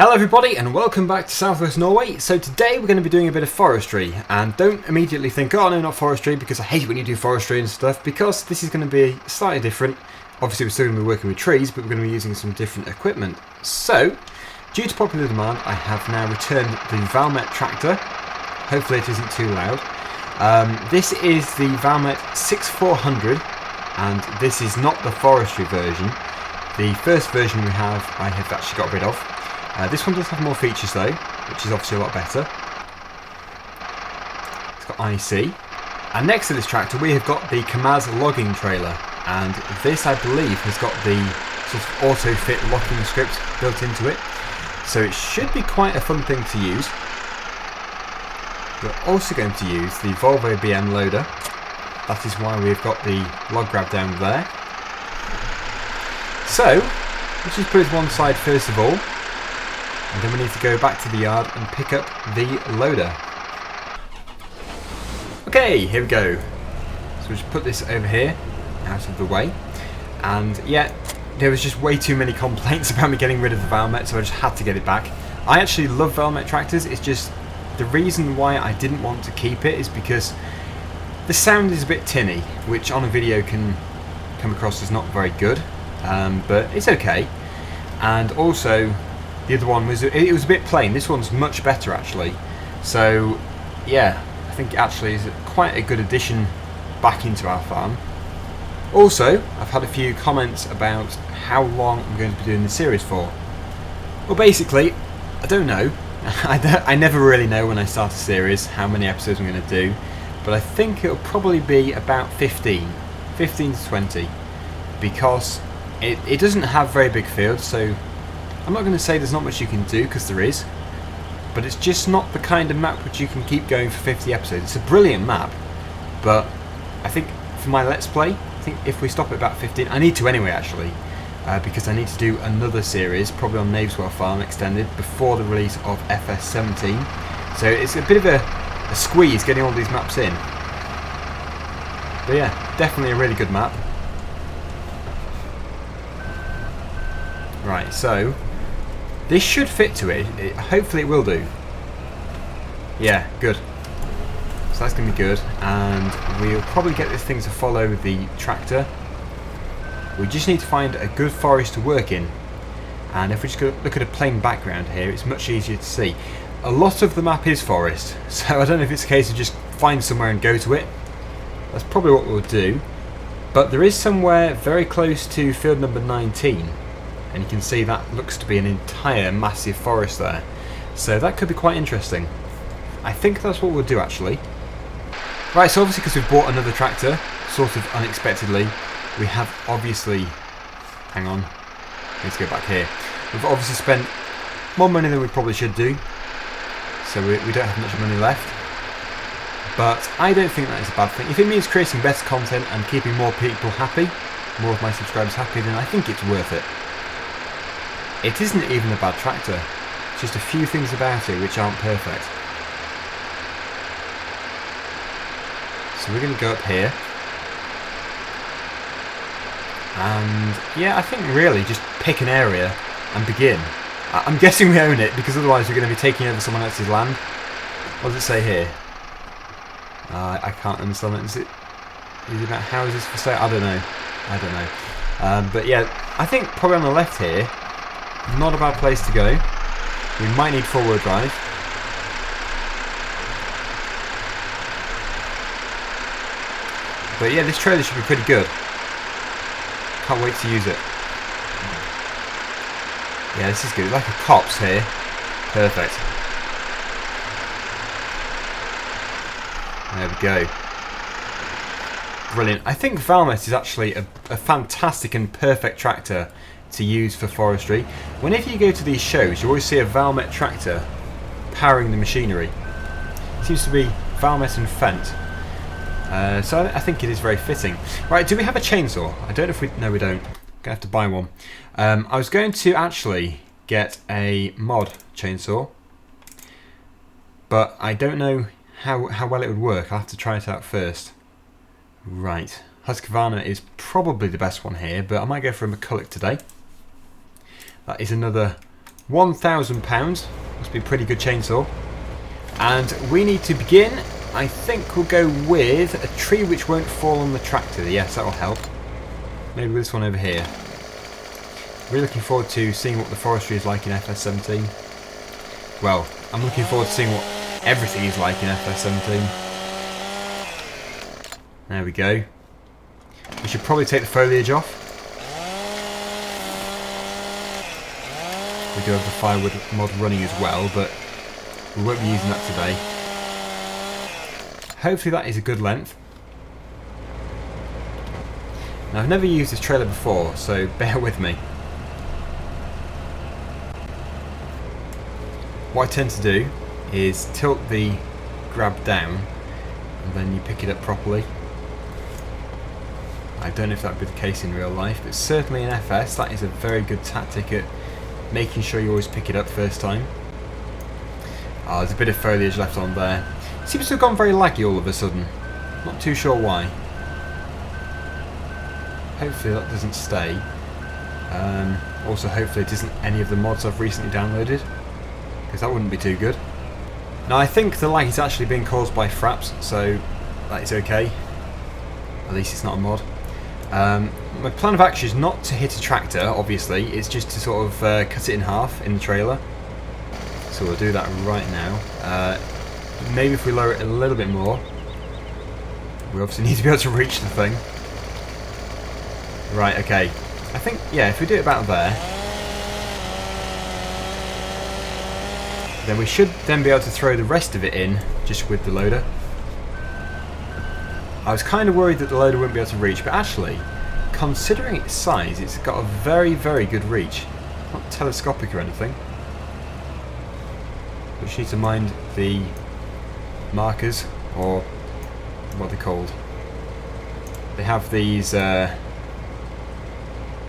Hello everybody and welcome back to Southwest Norway. So today we're going to be doing a bit of forestry, and don't immediately think, oh no, not forestry, because I hate when you do forestry and stuff, because this is going to be slightly different. Obviously we're still going to be working with trees, but we're going to be using some different equipment. So, due to popular demand, I have now returned the Valmet tractor. Hopefully it isn't too loud. This is the Valmet 6400, and this is not the forestry version. The first version I have actually got rid of. This one does have more features though, which is obviously a lot better. It's got IC. And next to this tractor we have got the Kamaz logging trailer, and this I believe has got the sort of auto-fit locking script built into it. So it should be quite a fun thing to use. We're also going to use the Volvo BM loader. That is why we've got the log grab down there. So, let's just put it to one side first of all. And then we need to go back to the yard and pick up the loader. Okay, here we go. So we'll just put this over here, out of the way. And yeah, there was just way too many complaints about me getting rid of the Valmet, so I just had to get it back. I actually love Valmet tractors. It's just the reason why I didn't want to keep it is because the sound is a bit tinny, which on a video can come across as not very good, but it's okay. And also, the other one was it was a bit plain. This one's much better actually. So yeah, I think it actually is quite a good addition back into our farm. Also, I've had a few comments about how long I'm going to be doing the series for. Well, basically, I don't know. I never really know when I start a series how many episodes I'm going to do, but I think it'll probably be about 15 to 20, because it doesn't have very big fields, so I'm not going to say there's not much you can do, because there is, but it's just not the kind of map which you can keep going for 50 episodes. It's a brilliant map, but I think for my Let's Play, I think if we stop at about 15, I need to anyway actually, because I need to do another series, probably on Naveswell Farm Extended, before the release of FS17. So it's a bit of a squeeze getting all these maps in. But yeah, definitely a really good map. Right, so this should fit to it. Hopefully it will do. Yeah, good. So that's going to be good, and we'll probably get this thing to follow the tractor. We just need to find a good forest to work in, and if we just look at a plain background here, it's much easier to see. A lot of the map is forest, so I don't know if it's a case of just find somewhere and go to it. That's probably what we'll do, but there is somewhere very close to field number 19. And you can see that looks to be an entire massive forest there. So that could be quite interesting. I think that's what we'll do actually. Right, so obviously because we've bought another tractor, sort of unexpectedly, we have obviously... Hang on, I need to go back here. We've obviously spent more money than we probably should do. So we don't have much money left. But I don't think that is a bad thing. If it means creating better content and keeping more people happy, more of my subscribers happy, then I think it's worth it. It isn't even a bad tractor, just a few things about it which aren't perfect. So we're going to go up here. And yeah, I think really just pick an area and begin. I'm guessing we own it, because otherwise we're going to be taking over someone else's land. What does it say here? I can't understand it. Is it about houses for sale? I don't know. But yeah, I think probably on the left here, not a bad place to go. We might need four-wheel drive. But yeah, this trailer should be pretty good. Can't wait to use it. Yeah, this is good. Like a copse here. Perfect. There we go. Brilliant. I think Valmet is actually a fantastic and perfect tractor to use for forestry. Whenever you go to these shows, you always see a Valmet tractor powering the machinery. It seems to be Valmet and Fendt. So I think it is very fitting. Right, do we have a chainsaw? I don't know if we... No, we don't. Gonna have to buy one. I was going to actually get a mod chainsaw, but I don't know how well it would work. I'll have to try it out first. Right, Husqvarna is probably the best one here, but I might go for a McCulloch today. That is another £1,000. Must be a pretty good chainsaw. And we need to begin. I think we'll go with a tree which won't fall on the tractor. Yes, that will help. Maybe with this one over here. Really looking forward to seeing what the forestry is like in FS17. Well, I'm looking forward to seeing what everything is like in FS17. There we go. We should probably take the foliage off. We do have the firewood mod running as well, but we won't be using that today. Hopefully that is a good length. Now I've never used this trailer before, so bear with me. What I tend to do is tilt the grab down and then you pick it up properly. I don't know if that would be the case in real life, but certainly in FS that is a very good tactic at making sure you always pick it up first time. Oh, there's a bit of foliage left on there. It seems to have gone very laggy all of a sudden. Not too sure why. Hopefully that doesn't stay. Also hopefully it isn't any of the mods I've recently downloaded, because that wouldn't be too good. Now I think the lag is actually being caused by fraps, so that is okay. At least it's not a mod. My plan of action is not to hit a tractor, obviously. It's just to sort of cut it in half in the trailer. So we'll do that right now. Maybe if we lower it a little bit more. We obviously need to be able to reach the thing. Right, okay. I think, yeah, if we do it about there, then we should then be able to throw the rest of it in just with the loader. I was kind of worried that the loader wouldn't be able to reach, but actually, considering its size, it's got a very, very good reach. It's not telescopic or anything. We just need to mind the markers, or what they're called. They have these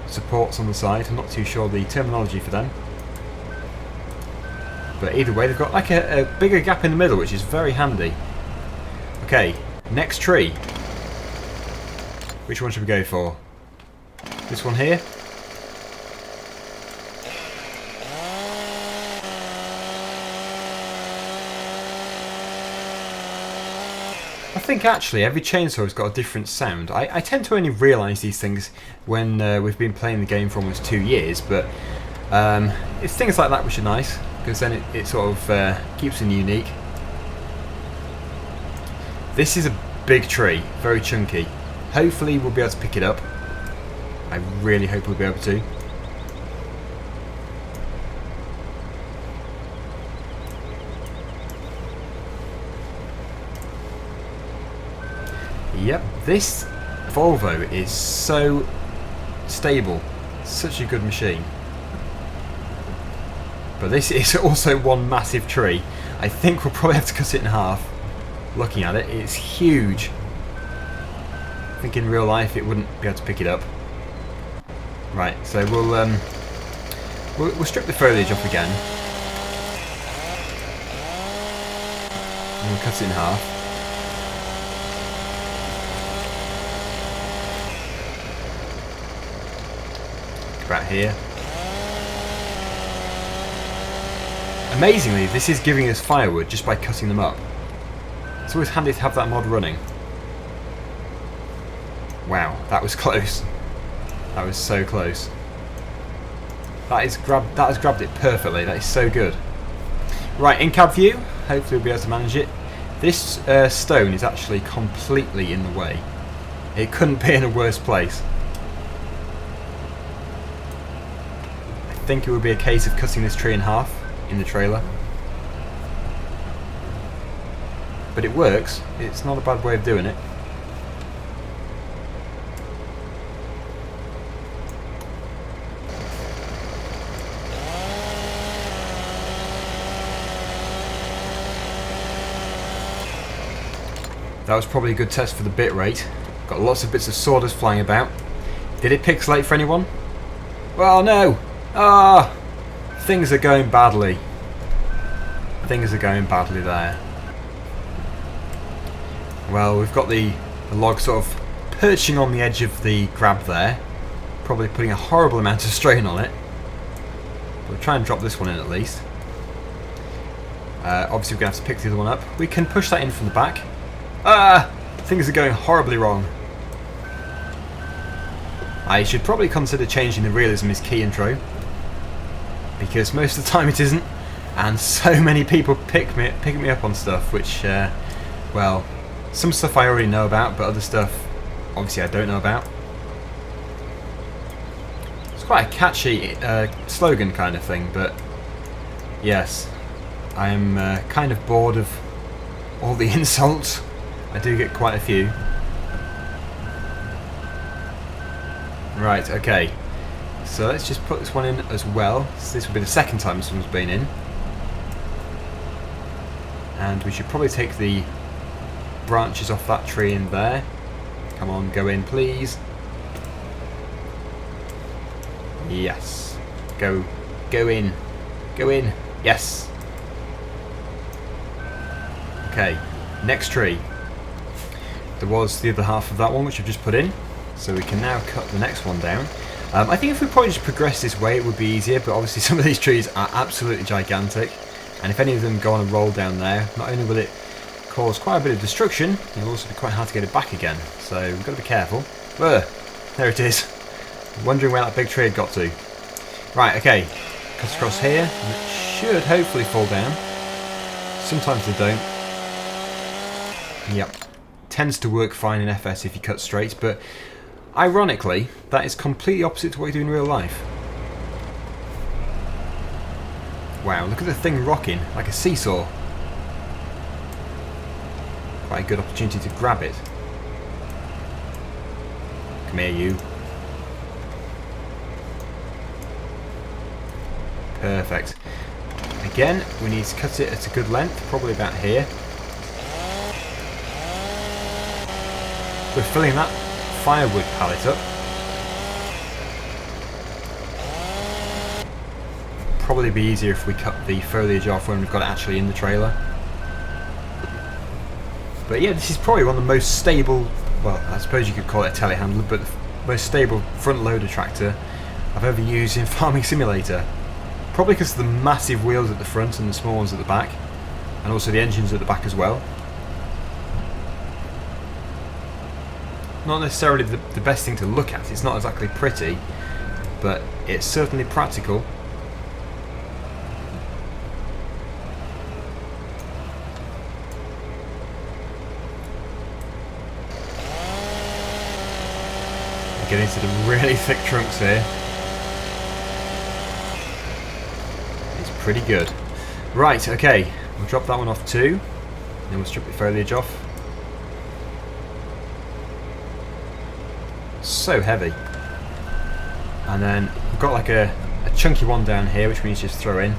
supports on the side. I'm not too sure the terminology for them. But either way, they've got like a bigger gap in the middle, which is very handy. Okay. Next tree. Which one should we go for? This one here? I think actually every chainsaw has got a different sound. I tend to only realise these things when we've been playing the game for almost 2 years, but it's things like that which are nice, because then it sort of keeps them unique. This is a big tree, very chunky. Hopefully we'll be able to pick it up. I really hope we'll be able to. Yep, this Volvo is so stable. Such a good machine. But this is also one massive tree. I think we'll probably have to cut it in half. Looking at it, it's huge. I think in real life it wouldn't be able to pick it up. Right, so we'll strip the foliage off again. And we'll cut it in half. About here. Amazingly, this is giving us firewood just by cutting them up. It's always handy to have that mod running. Wow, that was close. That was so close. That has grabbed it perfectly. That is so good. Right, in cab view. Hopefully we'll be able to manage it. This stone is actually completely in the way. It couldn't be in a worse place. I think it would be a case of cutting this tree in half in the trailer. But it works. It's not a bad way of doing it. That was probably a good test for the bit rate. Got lots of bits of sawdust flying about. Did it pixelate for anyone? Well, no! Ah! Things are going badly. Things are going badly there. Well, we've got the log sort of perching on the edge of the grab there. Probably putting a horrible amount of strain on it. We'll try and drop this one in at least. Obviously we're going to have to pick the other one up. We can push that in from the back. Ah! Things are going horribly wrong. I should probably consider changing the realism is key intro, because most of the time it isn't, and so many people picking me up on stuff which, well, some stuff I already know about, but other stuff obviously I don't know about. It's quite a catchy slogan kind of thing, but yes, I am kind of bored of all the insults. I do get quite a few. Right, okay. So let's just put this one in as well. So this will be the second time this one's been in. And we should probably take the branches off that tree in there. Come on, go in please. Yes. Go in. Go in. Yes. Okay, next tree. There was the other half of that one which I've just put in. So we can now cut the next one down. I think if we probably just progress this way it would be easier, but obviously some of these trees are absolutely gigantic, and if any of them go on a roll down there, not only will it cause quite a bit of destruction, it'll also be quite hard to get it back again, so we've got to be careful. Ugh, there it is. Wondering where that big tree had got to. Right, okay, cut across here, and it should hopefully fall down. Sometimes they don't. Yep, tends to work fine in FS if you cut straight, but ironically, that is completely opposite to what you do in real life. Wow, look at the thing rocking, like a seesaw. Quite a good opportunity to grab it. Come here, you. Perfect. Again, we need to cut it at a good length, probably about here. We're filling that firewood pallet up. Probably be easier if we cut the foliage off when we've got it actually in the trailer. But yeah, this is probably one of the most stable, well, I suppose you could call it a telehandler, but the most stable front loader tractor I've ever used in Farming Simulator. Probably because of the massive wheels at the front and the small ones at the back, and also the engines at the back as well. Not necessarily the best thing to look at, it's not exactly pretty, but it's certainly practical. Get into the really thick trunks here. It's pretty good. Right, okay, we'll drop that one off too, then we'll strip the foliage off. So heavy. And then we've got like a chunky one down here which we need to just throw in.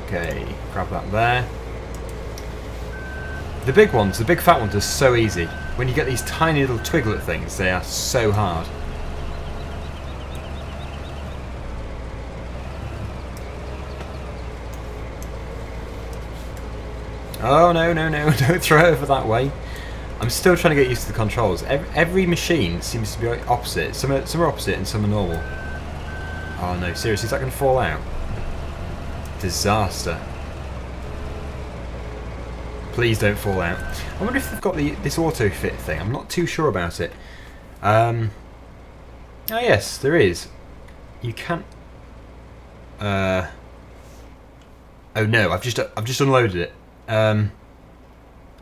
Okay, grab that there. The big ones, the big fat ones are so easy. When you get these tiny little twiglet things, they are so hard. Oh no, no, no, don't throw it over that way. I'm still trying to get used to the controls. Every machine seems to be opposite. Some are opposite and some are normal. Oh no, seriously, is that going to fall out? Disaster. Please don't fall out. I wonder if they've got this auto fit thing. I'm not too sure about it. Oh yes, there is. You can't. Oh no, I've just unloaded it.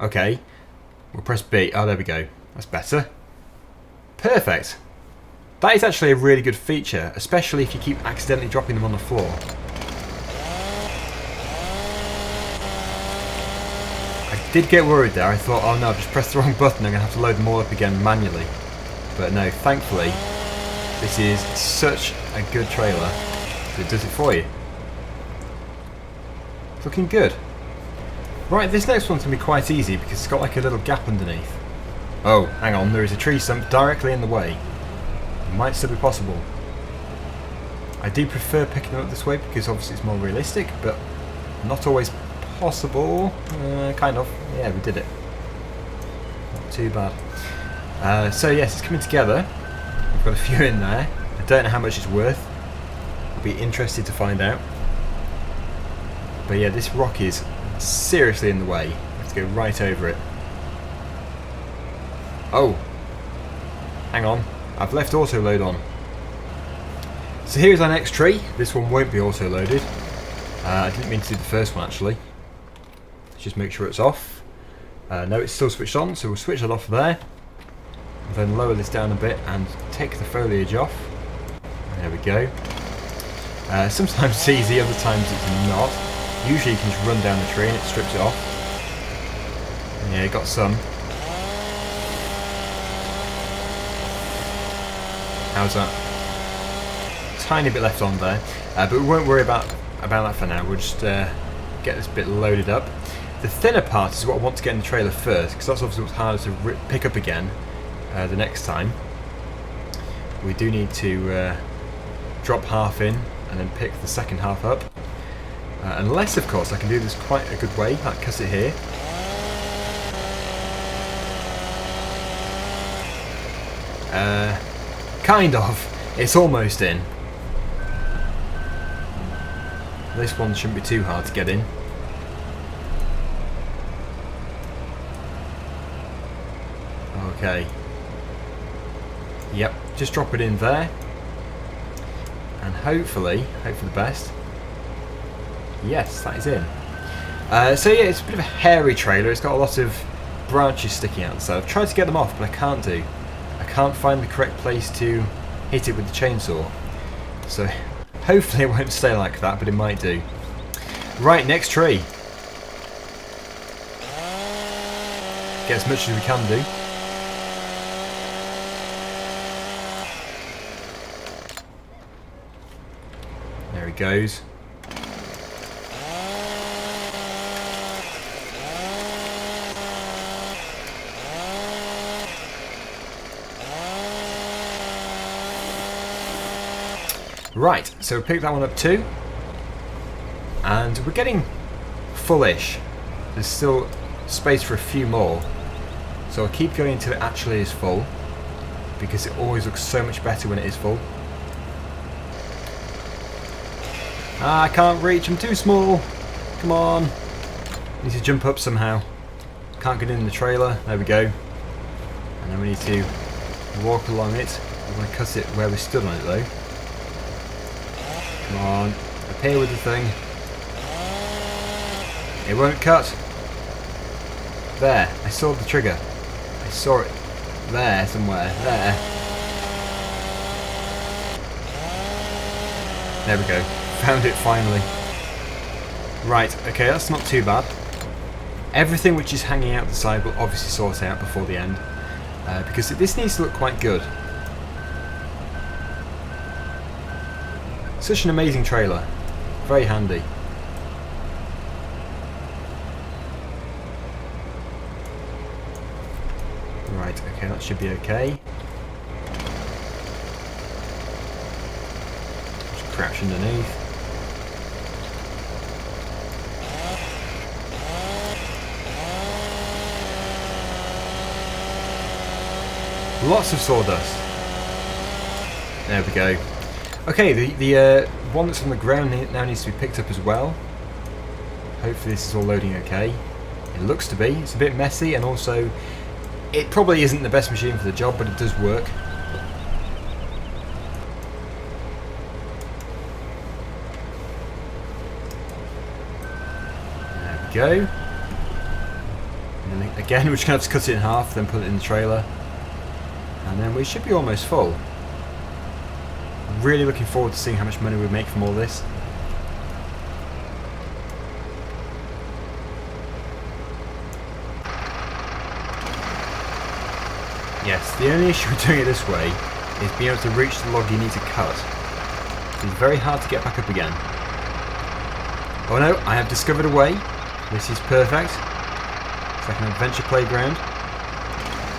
Okay. We'll press B. Oh, there we go. That's better. Perfect. That is actually a really good feature, especially if you keep accidentally dropping them on the floor. I did get worried there. I thought, oh no, I've just pressed the wrong button. I'm going to have to load them all up again manually. But no, thankfully, this is such a good trailer that it does it for you. It's looking good. Right, this next one's going to be quite easy because it's got like a little gap underneath. Oh, hang on, there is a tree stump directly in the way. It might still be possible. I do prefer picking them up this way because obviously it's more realistic, but not always possible. Kind of. Yeah, we did it. Not too bad. So yes, it's coming together. I've got a few in there. I don't know how much it's worth. I'll be interested to find out. But yeah, this rock is seriously in the way. I have to go right over it. Oh! Hang on. I've left auto load on. So here's our next tree. This one won't be auto loaded. I didn't mean to do the first one actually. Let's just make sure it's off. No, it's still switched on, so we'll switch that off there. And then lower this down a bit and take the foliage off. There we go. Sometimes it's easy, other times it's not. Usually you can just run down the tree and it strips it off. Yeah, got some. How's that? Tiny bit left on there, but we won't worry about that for now. We'll just get this bit loaded up. The thinner part is what I want to get in the trailer first, because that's obviously what's harder to pick up again the next time. We do need to drop half in and then pick the second half up. Unless, of course, I can do this quite a good way, like cut it here. Kind of. It's almost in. This one shouldn't be too hard to get in. Okay. Yep, just drop it in there. And hopefully, hope for the best. Yes, that is in. So yeah, it's a bit of a hairy trailer. It's got a lot of branches sticking out. So I've tried to get them off, but I can't do. I can't find the correct place to hit it with the chainsaw. So hopefully it won't stay like that, but it might do. Right, next tree. Get as much as we can do. There he goes. Right, so we picked that one up too, and we're getting fullish. There's still space for a few more, so I'll keep going until it actually is full, because it always looks so much better when it is full. Ah, I can't reach, I'm too small. Come on. Need to jump up somehow. Can't get in the trailer, there we go. And then we need to walk along it. We're going to cut it where we stood on it though. Come on, up here with the thing. It won't cut. There, I saw the trigger. I saw it there somewhere. There. There we go. Found it finally. Right, okay, that's not too bad. Everything which is hanging out the side will obviously sort out before the end, because this needs to look quite good. Such an amazing trailer. Very handy. Right, okay, that should be okay. Just crouch underneath. Lots of sawdust. There we go. Okay, the one that's on the ground now needs to be picked up as well. Hopefully this is all loading okay. It looks to be. It's a bit messy, and also it probably isn't the best machine for the job, but it does work. There we go. And then again, we're just going to have to cut it in half, then put it in the trailer. And then we should be almost full. Really looking forward to seeing how much money we make from all this. Yes, the only issue with doing it this way is being able to reach the log you need to cut. It's very hard to get back up again. Oh no, I have discovered a way. This is perfect. It's like an adventure playground.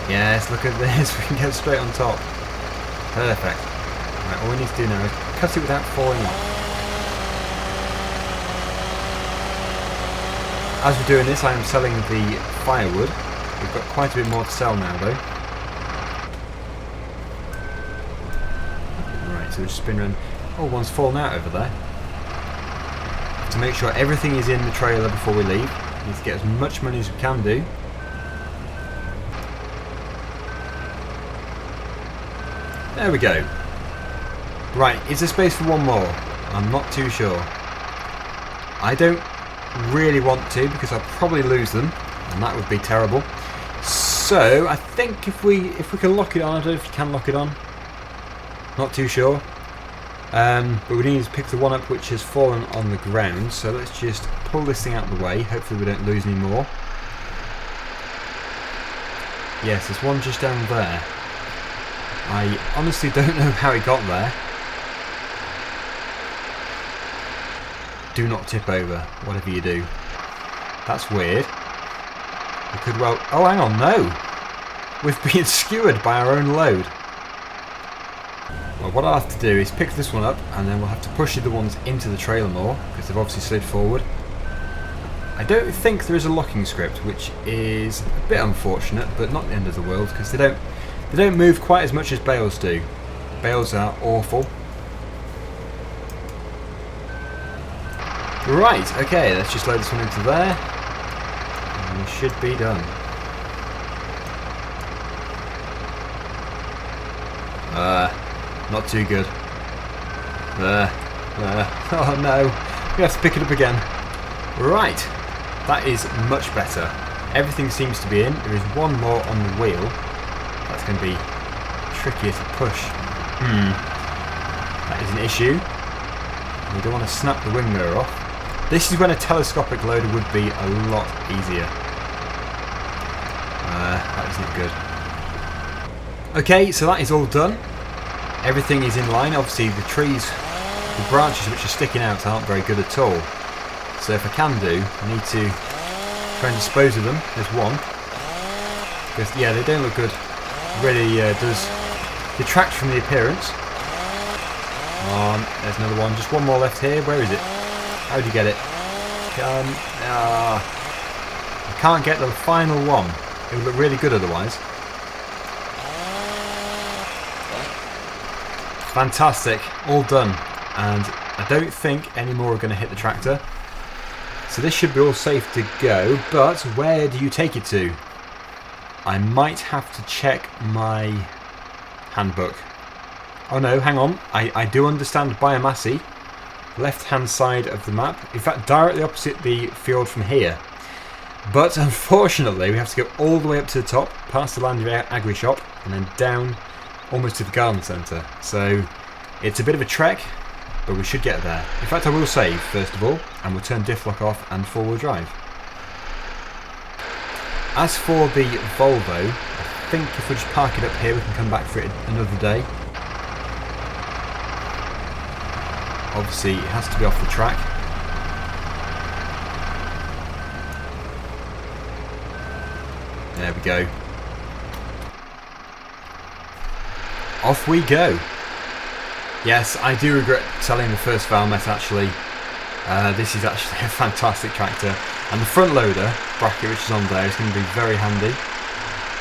Yes, look at this, we can get straight on top. Perfect. Right, all we need to do now is cut it without falling off. As we're doing this, I am selling the firewood. We've got quite a bit more to sell now though. Right, so we'll just spin around. Oh, one's fallen out over there. To make sure everything is in the trailer before we leave. We need to get as much money as we can do. There we go. Right, is there space for one more? I'm not too sure. I don't really want to because I'll probably lose them, and that would be terrible. So I think if we can lock it on, I don't know if you can lock it on. Not too sure. But we need to pick the one up which has fallen on the ground. So let's just pull this thing out of the way. Hopefully we don't lose any more. Yes, there's one just down there. I honestly don't know how it got there. Do not tip over, whatever you do. That's weird. We could well... Oh, hang on, no! We've been skewered by our own load. Well, what I'll have to do is pick this one up, and then we'll have to push the other ones into the trailer more, because they've obviously slid forward. I don't think there is a locking script, which is a bit unfortunate, but not the end of the world, because they don't move quite as much as bales do. Bales are awful. Right, okay, let's just load this one into there. And we should be done. Not too good. Oh no, we have to pick it up again. Right, that is much better. Everything seems to be in. There is one more on the wheel. That's going to be trickier to push. That is an issue. We don't want to snap the wing mirror off. This is when a telescopic loader would be a lot easier. That is not good. Okay, so that is all done. Everything is in line. Obviously the trees, the branches which are sticking out aren't very good at all. So if I can do, I need to try and dispose of them. There's one. Because yeah, they don't look good. Really does detract from the appearance. There's another one. Just one more left here. Where is it? How'd you get it? I can't get the final one. It would look really good otherwise. Fantastic. All done. And I don't think any more are going to hit the tractor. So this should be all safe to go. But where do you take it to? I might have to check my handbook. Oh no, hang on. I do understand Massey. Left hand side of the map, in fact directly opposite the field from here, but unfortunately we have to go all the way up to the top, past the Land Agri Shop, and then down almost to the garden centre. So it's a bit of a trek, but we should get there. In fact, I will save first of all, and we'll turn diff lock off and four-wheel drive. As for the Volvo, I think if we just park it up here we can come back for it another day. Obviously, it has to be off the track. There we go. Off we go. Yes, I do regret selling the first Valmet actually. This is actually a fantastic tractor. And the front loader bracket which is on there is going to be very handy.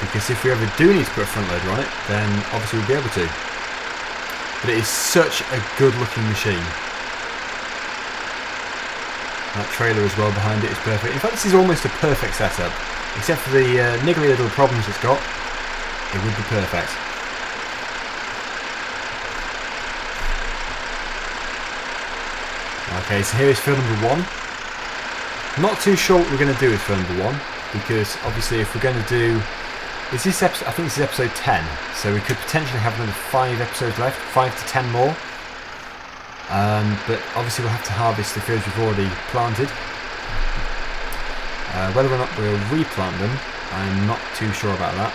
Because if we ever do need to put a front loader on it, then obviously we'll be able to. But it is such a good looking machine. That trailer as well behind it is perfect. In fact, this is almost a perfect setup. Except for the niggly little problems it's got, it would be perfect. Okay, so here is field number 1. Not too sure what we're going to do with field number 1, because obviously if we're going to do... Is this episode, I think this is episode 10, so we could potentially have another 5 episodes left, 5 to 10 more. But obviously we'll have to harvest the fields we've already planted. Whether or not we'll replant them, I'm not too sure about that.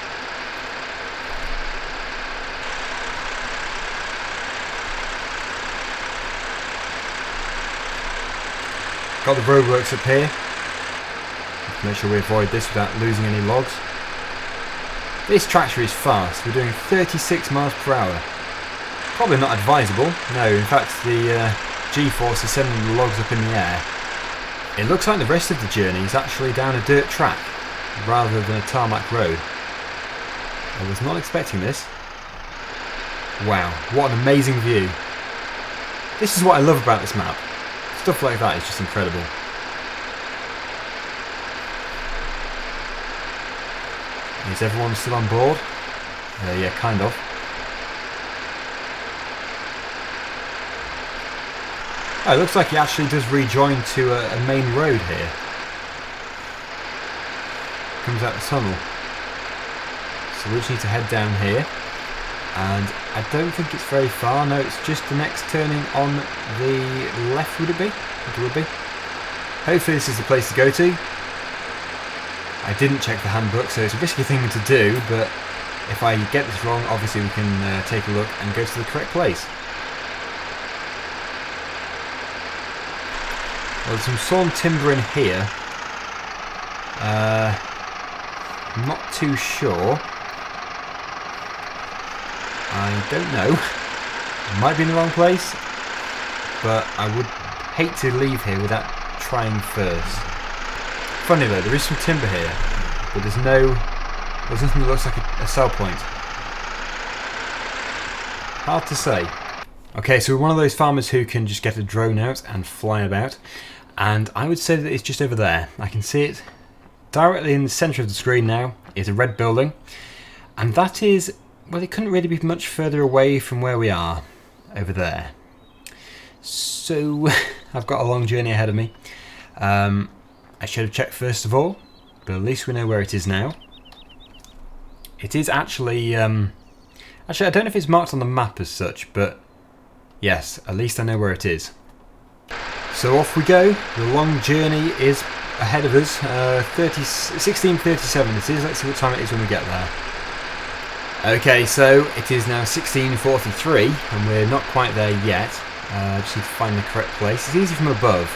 Got the roadworks up here. Make sure we avoid this without losing any logs. This tractor is fast. We're doing 36 miles per hour. Probably not advisable. No, in fact the G-force is sending the logs up in the air. It looks like the rest of the journey is actually down a dirt track rather than a tarmac road. I was not expecting this. Wow, what an amazing view. This is what I love about this map. Stuff like that is just incredible. Is everyone still on board? Yeah, kind of. Oh, it looks like he actually does rejoin to a main road here. Comes out the tunnel. So we just need to head down here. And I don't think it's very far. No, it's just the next turning on the left, would it be? It would be. Hopefully this is the place to go to. I didn't check the handbook, so it's a risky thing to do, but if I get this wrong, obviously we can take a look and go to the correct place. Well, there's some sawn timber in here. I'm not too sure. I don't know. I might be in the wrong place, but I would hate to leave here without trying first. Funny though, there is some timber here, but there's nothing that looks like a sell point. Hard to say. Okay, so we're one of those farmers who can just get a drone out and fly about, and I would say that it's just over there. I can see it directly in the centre of the screen now. It's a red building, and that is, well, it couldn't really be much further away from where we are, over there. So, I've got a long journey ahead of me. I should have checked first of all, but at least we know where it is now. It is actually, actually I don't know if it's marked on the map as such, but yes, at least I know where it is. So off we go. The long journey is ahead of us. 16:37 it is. Let's see what time it is when we get there. Okay, so it is now 16:43 and we're not quite there yet. Just need to find the correct place. It's easy from above,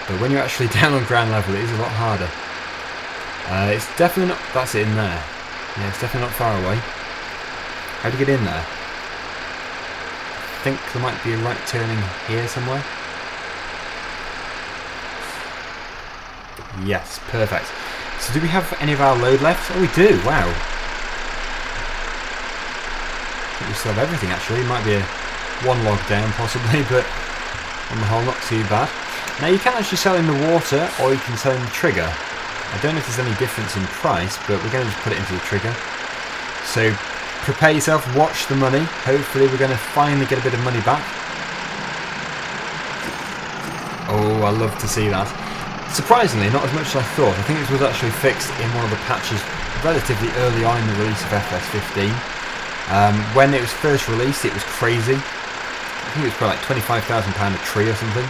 but when you're actually down on ground level it is a lot harder. It's definitely not... That's it in there. Yeah, it's definitely not far away. How do you get in there? I think there might be a right turning here somewhere. Yes, perfect. So do we have any of our load left? Oh, we do. Wow. I think we still have everything actually. It might be one log down possibly, but on the whole not too bad. Now you can actually sell in the water or you can sell in the trigger. I don't know if there's any difference in price, but we're going to just put it into the trigger. So prepare yourself, watch the money. Hopefully we're going to finally get a bit of money back. Oh, I love to see that. Surprisingly, not as much as I thought. I think this was actually fixed in one of the patches relatively early on in the release of FS15. When it was first released, it was crazy. I think it was probably like £25,000 a tree or something.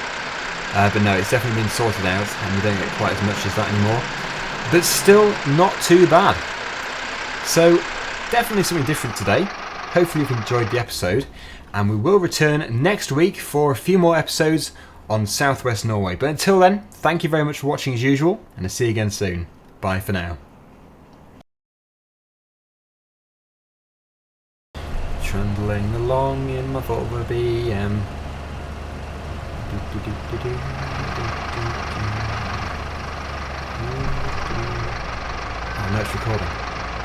But no, it's definitely been sorted out, and we don't get quite as much as that anymore. But still not too bad. So, definitely something different today. Hopefully you've enjoyed the episode, and we will return next week for a few more episodes on Southwest Norway. But until then, thank you very much for watching as usual, and I'll see you again soon. Bye for now. Trundling along in my Volvo BM. Oh, no, it's recording.